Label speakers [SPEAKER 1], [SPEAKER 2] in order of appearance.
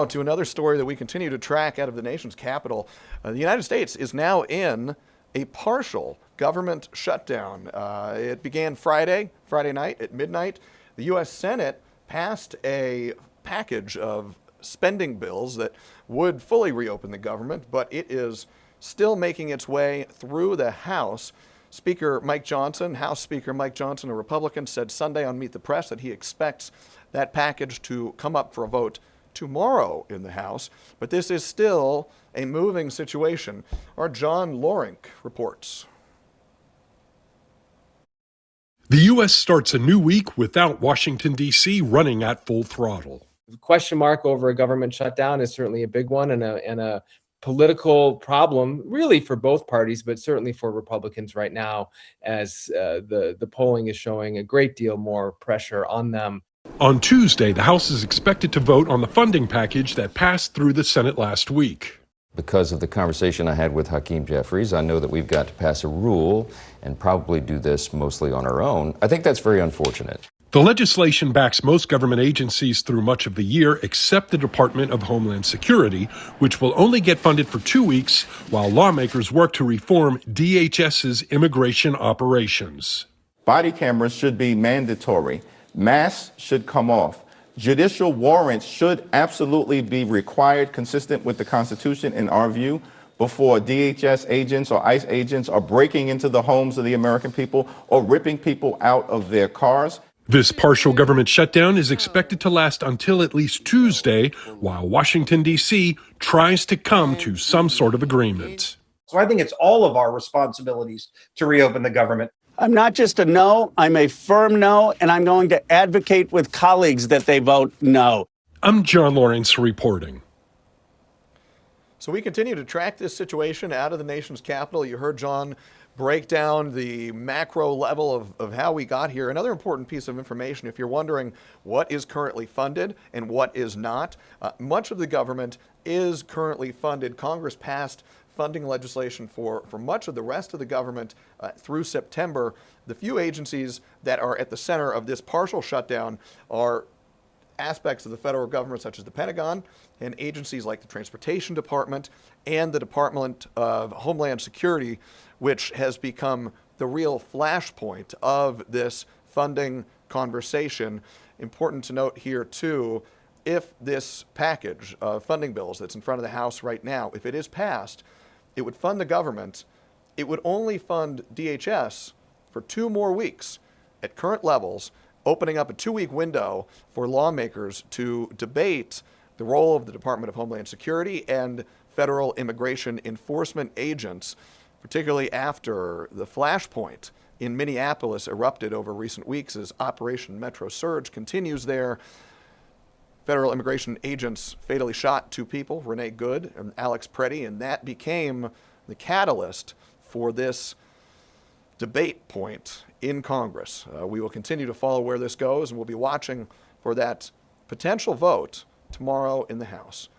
[SPEAKER 1] To another story that we continue to track out of the nation's capital. The United States is now in a partial government shutdown. It began Friday night at midnight. The U.S. Senate passed a package of spending bills that would fully reopen the government, but it is still making its way through the House. House Speaker Mike Johnson, a Republican, said Sunday on Meet the Press that he expects that package to come up for a vote tomorrow in the House, but this is still a moving situation. Our John Lorink reports.
[SPEAKER 2] The U.S. starts a new week without Washington, D.C. running at full throttle.
[SPEAKER 3] The question mark over a government shutdown is certainly a big one and a political problem, really for both parties, but certainly for Republicans right now, as the polling is showing a great deal more pressure on them.
[SPEAKER 2] On Tuesday, the House is expected to vote on the funding package that passed through the Senate last week.
[SPEAKER 4] Because of the conversation I had with Hakeem Jeffries, I know that we've got to pass a rule and probably do this mostly on our own. I think that's very unfortunate.
[SPEAKER 2] The legislation backs most government agencies through much of the year, except the Department of Homeland Security, which will only get funded for 2 weeks while lawmakers work to reform DHS's immigration operations.
[SPEAKER 5] Body cameras should be mandatory. Masks should come off. Judicial warrants should absolutely be required, consistent with the Constitution in our view, before DHS agents or ICE agents are breaking into the homes of the American people or ripping people out of their cars.
[SPEAKER 2] This partial government shutdown is expected to last until at least Tuesday, while Washington, D.C. tries to come to some sort of agreement.
[SPEAKER 6] So I think it's all of our responsibilities to reopen the government.
[SPEAKER 7] I'm not just a no, I'm a firm no, and I'm going to advocate with colleagues that they vote no.
[SPEAKER 2] I'm John Lawrence reporting.
[SPEAKER 1] So we continue to track this situation out of the nation's capital. You heard John break down the macro level of how we got here. Another important piece of information, if you're wondering what is currently funded and what is not, much of the government is currently funded. Congress passed funding legislation for much of the rest of the government through September. The few agencies that are at the center of this partial shutdown are aspects of the federal government, such as the Pentagon, and agencies like the Transportation Department and the Department of Homeland Security, which has become the real flashpoint of this funding conversation. Important to note here, too, if this package of funding bills that's in front of the House right now, if it is passed, it would fund the government. It would only fund DHS for 2 more weeks at current levels, opening up a 2-week window for lawmakers to debate the role of the Department of Homeland Security and federal immigration enforcement agents, particularly after the flashpoint in Minneapolis erupted over recent weeks as Operation Metro Surge continues there. Federal immigration agents fatally shot 2 people, Renee Good and Alex Preddy, and that became the catalyst for this debate point in Congress. We will continue to follow where this goes, and we'll be watching for that potential vote tomorrow in the House.